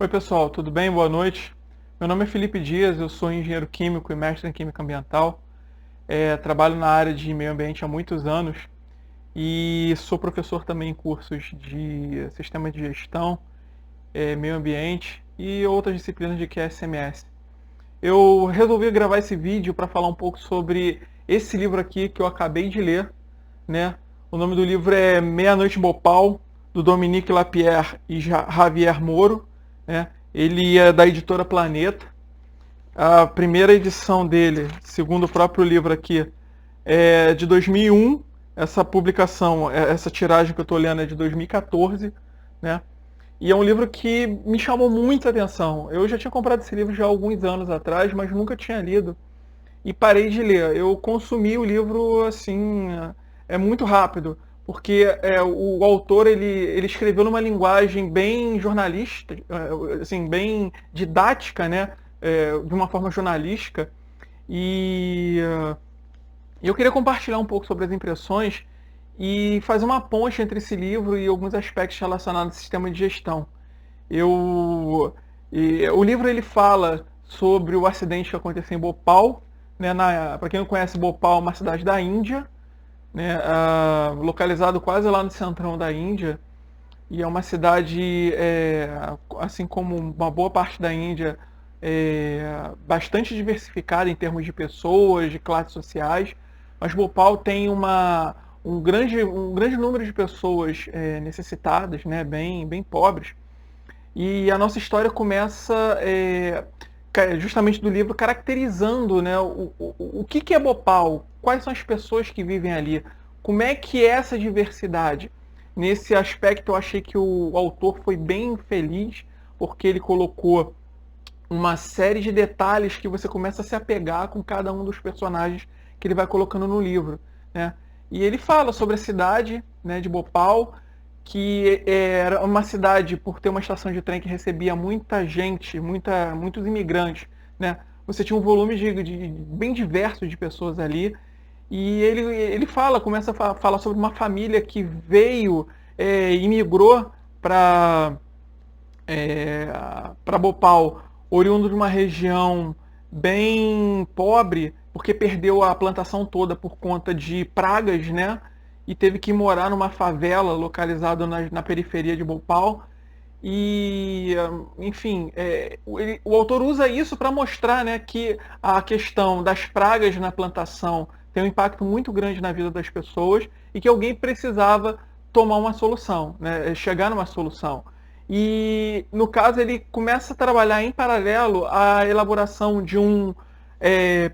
Oi pessoal, tudo bem? Boa noite. Meu nome é Felipe Dias, eu sou engenheiro químico e mestre em Química Ambiental. Trabalho na área de meio ambiente há muitos anos e sou professor também em cursos de sistema de gestão, meio ambiente e outras disciplinas de QSMS. Eu resolvi gravar esse vídeo para falar um pouco sobre esse livro aqui que eu acabei de ler, né? O nome do livro é Meia-Noite em Bhopal, do Dominique Lapierre e Javier Moro, né? Ele é da editora Planeta. A primeira edição dele, segundo o próprio livro aqui, é de 2001. Essa publicação, essa tiragem que eu estou lendo é de 2014, né? E é um livro que me chamou muita atenção. Eu já tinha comprado esse livro já há alguns anos atrás, mas nunca tinha lido e parei de ler. Eu consumi o livro assim, muito rápido, porque o autor ele escreveu numa linguagem bem jornalista, assim, bem didática, né? De uma forma jornalística. E eu queria compartilhar um pouco sobre as impressões e fazer uma ponte entre esse livro e alguns aspectos relacionados ao sistema de gestão. O livro ele fala sobre o acidente que aconteceu em Bhopal, né, para quem não conhece, Bhopal é uma cidade da Índia, né, localizado quase lá no centrão da Índia, e é uma cidade, assim como uma boa parte da Índia, bastante diversificada em termos de pessoas, de classes sociais, mas Bhopal tem um grande número de pessoas necessitadas, né, bem pobres, e a nossa história começa justamente do livro caracterizando, né, o que é Bhopal, quais são as pessoas que vivem ali, como é que é essa diversidade. Nesse aspecto eu achei que o autor foi bem feliz, porque ele colocou uma série de detalhes que você começa a se apegar com cada um dos personagens que ele vai colocando no livro, né? E ele fala sobre a cidade, né, de Bhopal, que era uma cidade, por ter uma estação de trem que recebia muita gente, muitos imigrantes, né? Você tinha um volume bem diverso de pessoas ali. E ele começa a falar sobre uma família que veio, imigrou para para Bhopal, oriundo de uma região bem pobre, porque perdeu a plantação toda por conta de pragas, né? E teve que morar numa favela localizada na periferia de Bhopal. E, enfim, o autor usa isso para mostrar, né, que a questão das pragas na plantação tem um impacto muito grande na vida das pessoas e que alguém precisava tomar uma solução, né, chegar numa solução. E, no caso, ele começa a trabalhar em paralelo a elaboração de um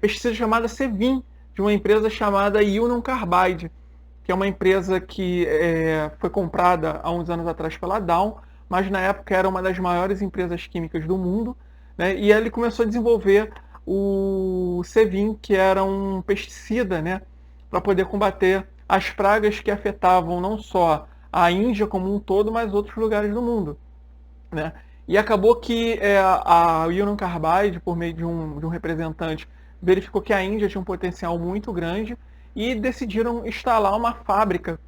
pesticida chamada Sevin, de uma empresa chamada Union Carbide, que é uma empresa que foi comprada há uns anos atrás pela Dow, mas na época era uma das maiores empresas químicas do mundo, né? E ele começou a desenvolver o Sevin, que era um pesticida, né, para poder combater as pragas que afetavam não só a Índia como um todo, mas outros lugares do mundo, né? E acabou que a Union Carbide, por meio de um representante, verificou que a Índia tinha um potencial muito grande e decidiram instalar uma fábrica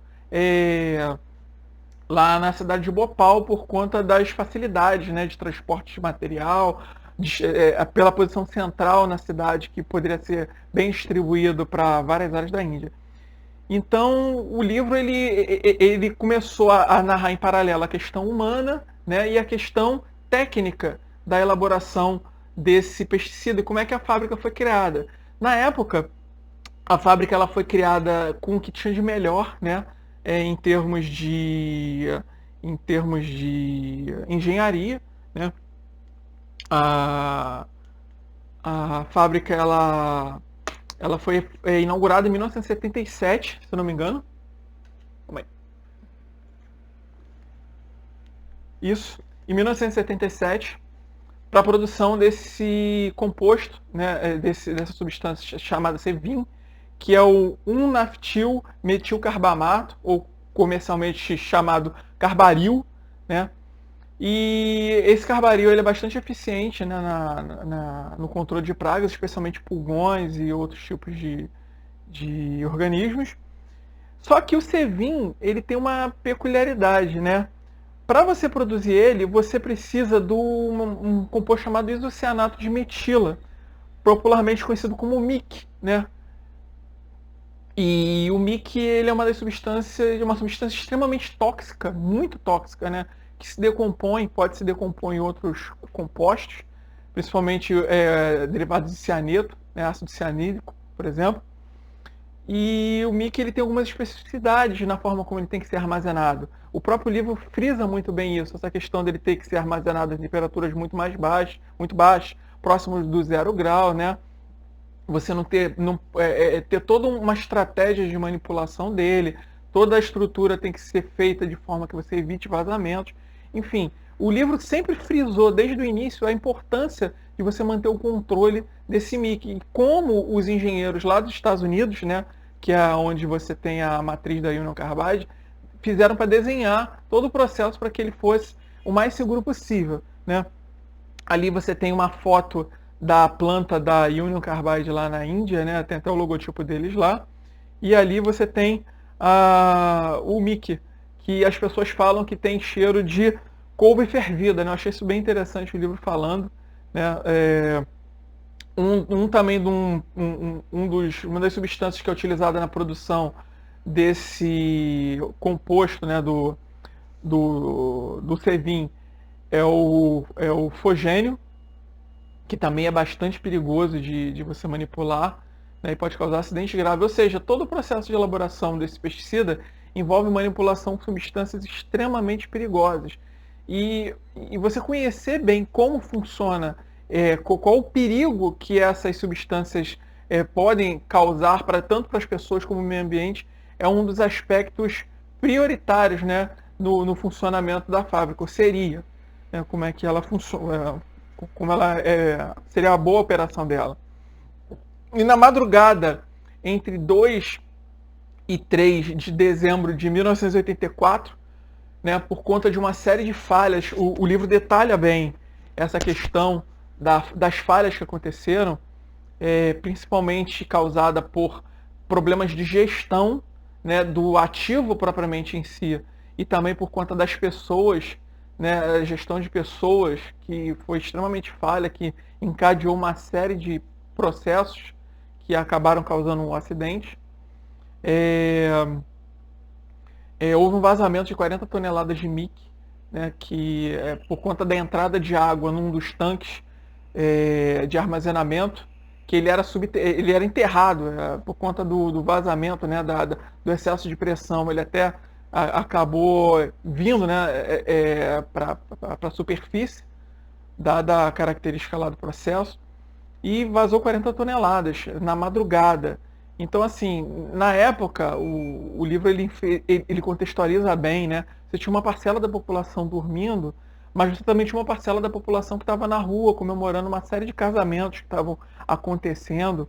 lá na cidade de Bhopal por conta das facilidades, né, de transporte de material, pela posição central na cidade, que poderia ser bem distribuído para várias áreas da Índia. Então, o livro ele começou a narrar em paralelo a questão humana, né, e a questão técnica da elaboração desse pesticida e como é que a fábrica foi criada. Na época, a fábrica ela foi criada com o que tinha de melhor, né, em termos de engenharia, né. A, a fábrica ela foi inaugurada em 1977, se eu não me engano. Calma aí. Isso, em 1977, para a produção desse composto, né, dessa substância chamada Sevin, que é o 1-naftil-metilcarbamato, ou comercialmente chamado carbaril, né? E esse carbaril ele é bastante eficiente, né, no controle de pragas, especialmente pulgões e outros tipos de organismos. Só que o Sevin ele tem uma peculiaridade, né? para você produzir ele, você precisa de um composto chamado isocianato de metila, popularmente conhecido como MIC, né? E o MIC ele é uma substância extremamente tóxica, muito tóxica, né? Que se decompõe, pode se decompor em outros compostos, principalmente derivados de cianeto, né? Ácido cianídrico, por exemplo. E o MIC ele tem algumas especificidades na forma como ele tem que ser armazenado. O próprio livro frisa muito bem isso, essa questão dele ter que ser armazenado em temperaturas muito baixas, próximos do 0 grau, né? Você ter toda uma estratégia de manipulação dele, toda a estrutura tem que ser feita de forma que você evite vazamentos. Enfim, o livro sempre frisou desde o início a importância de você manter o controle desse MIC. E como os engenheiros lá dos Estados Unidos, né, que é onde você tem a matriz da Union Carbide, fizeram para desenhar todo o processo para que ele fosse o mais seguro possível, né? Ali você tem uma foto da planta da Union Carbide lá na Índia, né? Tem até o logotipo deles lá. E ali você tem o MIC, que as pessoas falam que tem cheiro de couve fervida, né? Eu achei isso bem interessante o livro falando, né? Também de uma das substâncias que é utilizada na produção desse composto, né, do Sevin é o fogênio, que também é bastante perigoso de você manipular, né, e pode causar acidente grave. Ou seja, todo o processo de elaboração desse pesticida envolve manipulação com substâncias extremamente perigosas. E você conhecer bem como funciona, qual o perigo que essas substâncias podem causar tanto para as pessoas como o meio ambiente, é um dos aspectos prioritários, né, no funcionamento da fábrica, ou seria, né, como é que ela funciona, como ela seria a boa operação dela. E na madrugada, entre 2 e 3 de dezembro de 1984, né, por conta de uma série de falhas, o livro detalha bem essa questão das falhas que aconteceram, principalmente causada por problemas de gestão, né, do ativo propriamente em si, e também por conta das pessoas, né, a gestão de pessoas que foi extremamente falha, que encadeou uma série de processos que acabaram causando um acidente. Houve um vazamento de 40 toneladas de MIC, né, que por conta da entrada de água num dos tanques de armazenamento, que ele era enterrado por conta do vazamento, né, do excesso de pressão. Ele até acabou vindo, né, para a superfície, dada a característica lá do processo, e vazou 40 toneladas na madrugada. Então, assim, na época, o livro ele contextualiza bem, né? Você tinha uma parcela da população dormindo, mas você também tinha uma parcela da população que estava na rua comemorando uma série de casamentos que estavam acontecendo.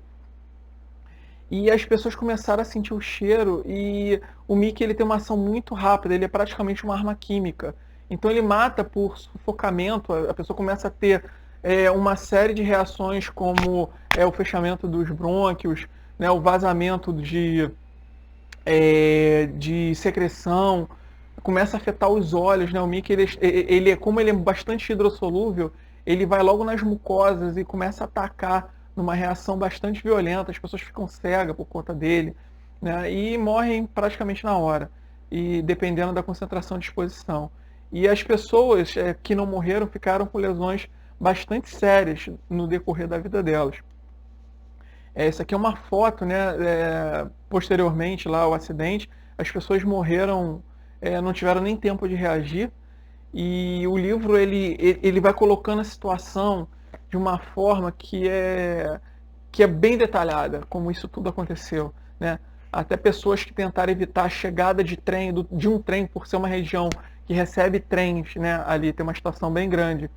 E as pessoas começaram a sentir o cheiro, e o MIC ele tem uma ação muito rápida, ele é praticamente uma arma química. Então ele mata por sufocamento, a pessoa começa a ter uma série de reações como o fechamento dos brônquios, né, o vazamento de secreção, começa a afetar os olhos, né? O MIC, como ele é bastante hidrossolúvel, ele vai logo nas mucosas e começa a atacar numa reação bastante violenta, as pessoas ficam cegas por conta dele, né? E morrem praticamente na hora, e dependendo da concentração de exposição. E as pessoas que não morreram ficaram com lesões bastante sérias no decorrer da vida delas. Essa aqui é uma foto, né, posteriormente lá ao acidente, as pessoas morreram, não tiveram nem tempo de reagir, e o livro ele vai colocando a situação de uma forma que é bem detalhada, como isso tudo aconteceu, né? Até pessoas que tentaram evitar a chegada de um trem, por ser uma região que recebe trens, né, ali tem uma estação bem grande.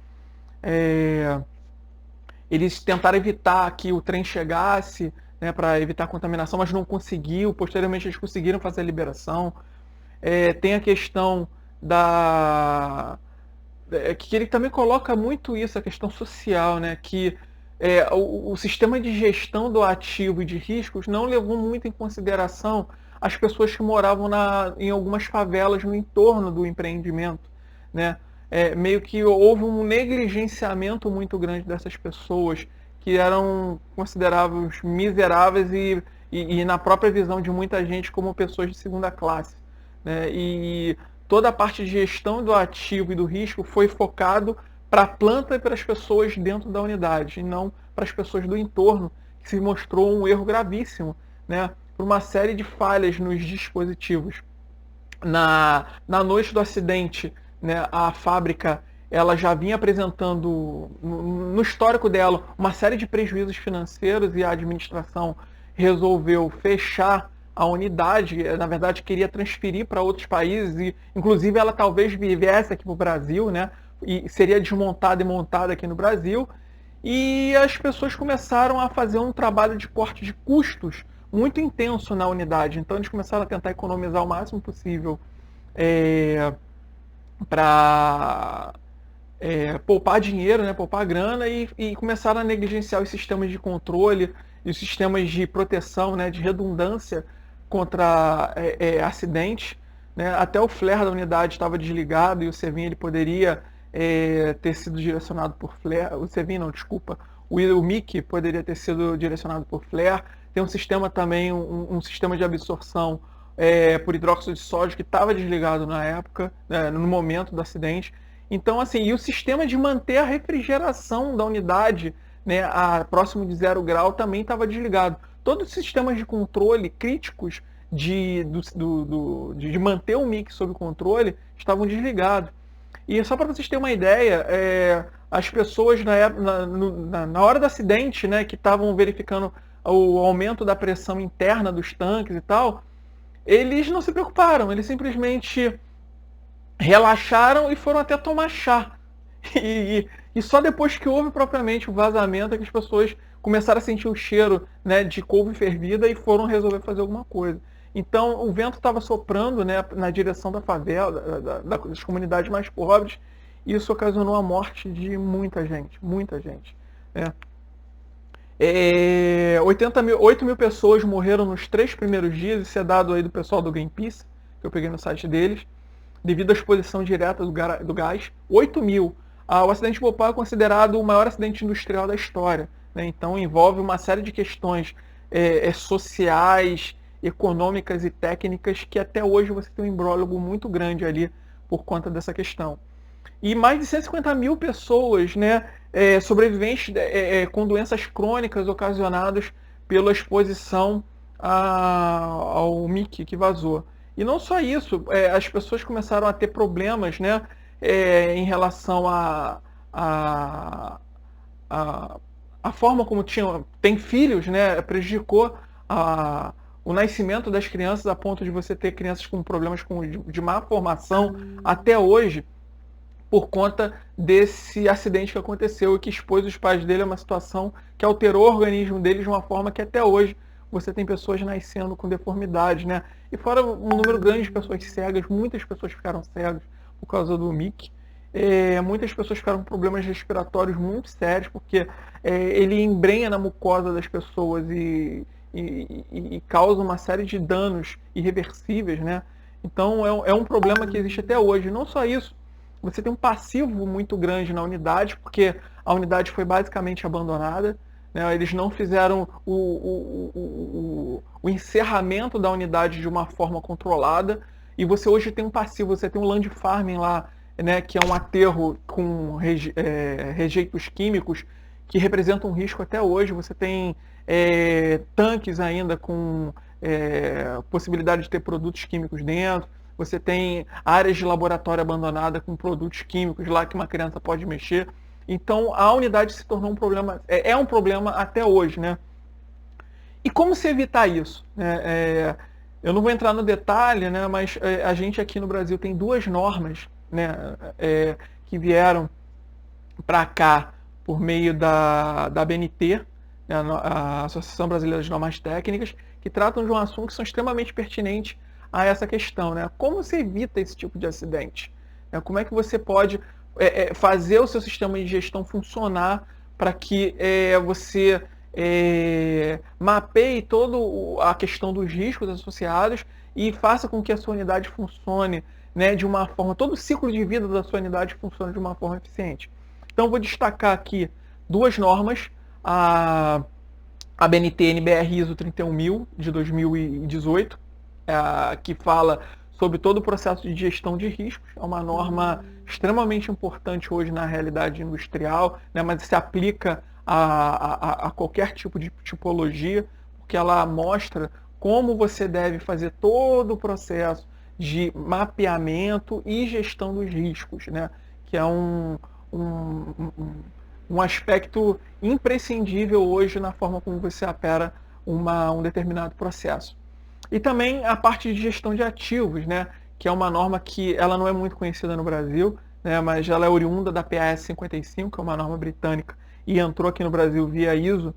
Eles tentaram evitar que o trem chegasse, né, para evitar a contaminação, mas não conseguiu. Posteriormente eles conseguiram fazer a liberação. Tem a questão que ele também coloca muito isso, a questão social, né, que o sistema de gestão do ativo e de riscos não levou muito em consideração as pessoas que moravam em algumas favelas no entorno do empreendimento, né? Meio que houve um negligenciamento muito grande dessas pessoas que eram considerados miseráveis e na própria visão de muita gente como pessoas de segunda classe, né? E toda a parte de gestão do ativo e do risco foi focado para a planta e para as pessoas dentro da unidade, e não para as pessoas do entorno, que se mostrou um erro gravíssimo, né? Por uma série de falhas nos dispositivos. Na noite do acidente, né, a fábrica ela já vinha apresentando, no histórico dela, uma série de prejuízos financeiros, e a administração resolveu fechar a unidade. Na verdade, queria transferir para outros países, e inclusive ela talvez viesse aqui para o Brasil, né, e seria desmontada e montada aqui no Brasil. E as pessoas começaram a fazer um trabalho de corte de custos muito intenso na unidade. Então eles começaram a tentar economizar o máximo possível para poupar dinheiro, né, poupar grana, e começaram a negligenciar os sistemas de controle e os sistemas de proteção, né, de redundância contra acidentes, né. Até o flare da unidade estava desligado, e o SEVIN ele poderia ter sido direcionado por flare. O SEVIN não, desculpa. O MIC poderia ter sido direcionado por flare. Tem um sistema também, um sistema de absorção por hidróxido de sódio que estava desligado na época, né, no momento do acidente. Então, assim, e o sistema de manter a refrigeração da unidade, né, próximo de 0 grau também estava desligado. Todos os sistemas de controle críticos de manter o MIC sob controle estavam desligados. E só para vocês terem uma ideia, as pessoas na hora do acidente, né, que estavam verificando o aumento da pressão interna dos tanques e tal, eles não se preocuparam, eles simplesmente relaxaram e foram até tomar chá. E só depois que houve propriamente o vazamento é que as pessoas começaram a sentir o cheiro, né, de couve fervida e foram resolver fazer alguma coisa. Então o vento estava soprando, né, na direção da favela, das comunidades mais pobres, e isso ocasionou a morte de muita gente, né? 8 mil pessoas morreram nos 3 primeiros dias, isso é dado aí do pessoal do Greenpeace, que eu peguei no site deles, devido à exposição direta do gás. 8 mil. O acidente de Bhopal é considerado o maior acidente industrial da história, né? Então envolve uma série de questões sociais, econômicas e técnicas, que até hoje você tem um imbróglio muito grande ali por conta dessa questão. E mais de 150 mil pessoas, né, sobreviventes com doenças crônicas ocasionadas pela exposição ao MIC que vazou. E não só isso, as pessoas começaram a ter problemas, né, em relação a forma como tem filhos, né, prejudicou o nascimento das crianças, a ponto de você ter crianças com problemas de má formação até hoje, por conta desse acidente que aconteceu e que expôs os pais dele a uma situação que alterou o organismo deles de uma forma que até hoje você tem pessoas nascendo com deformidades, né? E fora um número grande de pessoas cegas, muitas pessoas ficaram cegas por causa do MIC. Muitas pessoas ficaram com problemas respiratórios muito sérios, porque ele embrenha na mucosa das pessoas e causa uma série de danos irreversíveis, né? Então é um problema que existe até hoje. Não só isso, você tem um passivo muito grande na unidade, porque a unidade foi basicamente abandonada, né? Eles não fizeram o encerramento da unidade de uma forma controlada, e você hoje tem um passivo, você tem um land farming lá, né, que é um aterro com rejeitos químicos que representam um risco até hoje. Você tem tanques ainda com possibilidade de ter produtos químicos dentro. Você tem áreas de laboratório abandonada com produtos químicos lá que uma criança pode mexer. Então a unidade se tornou um problema, é um problema até hoje, né? E como se evitar isso? Eu não vou entrar no detalhe, né, mas a gente aqui no Brasil tem 2 normas, né, que vieram para cá por meio da ABNT, né, a Associação Brasileira de Normas Técnicas, que tratam de um assunto que são extremamente pertinentes a essa questão, né? Como se evita esse tipo de acidente? Como é que você pode fazer o seu sistema de gestão funcionar para que você mapeie toda a questão dos riscos associados e faça com que a sua unidade funcione né, de uma forma, todo o ciclo de vida da sua unidade funciona de uma forma eficiente. Então, vou destacar aqui duas normas, a BNT NBR ISO 31000 de 2018, que fala sobre todo o processo de gestão de riscos. É uma norma extremamente importante hoje na realidade industrial, né, mas se aplica a qualquer tipo de tipologia, porque ela mostra como você deve fazer todo o processo de mapeamento e gestão dos riscos, né, que é um aspecto imprescindível hoje na forma como você opera um determinado processo. E também a parte de gestão de ativos, né, que é uma norma que ela não é muito conhecida no Brasil, né, mas ela é oriunda da PAS 55, que é uma norma britânica, e entrou aqui no Brasil via ISO.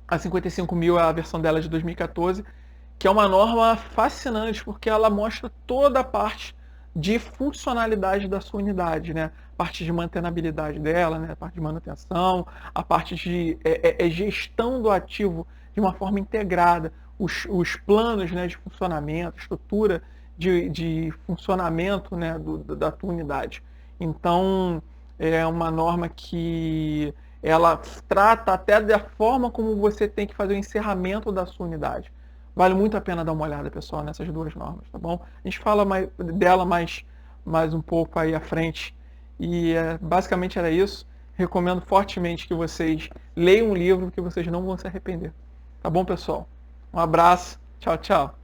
A 55000 é a versão dela de 2014, que é uma norma fascinante, porque ela mostra toda a parte de funcionalidade da sua unidade, né? A parte de mantenabilidade dela, né? A parte de manutenção, a parte de gestão do ativo de uma forma integrada, os planos, né, de funcionamento, estrutura de funcionamento, né, da tua unidade. Então, é uma norma que ela trata até da forma como você tem que fazer o encerramento da sua unidade. Vale muito a pena dar uma olhada, pessoal, nessas duas normas, tá bom? A gente fala dela mais um pouco aí à frente. E basicamente era isso. Recomendo fortemente que vocês leiam um livro, que vocês não vão se arrepender. Tá bom, pessoal? Um abraço. Tchau, tchau.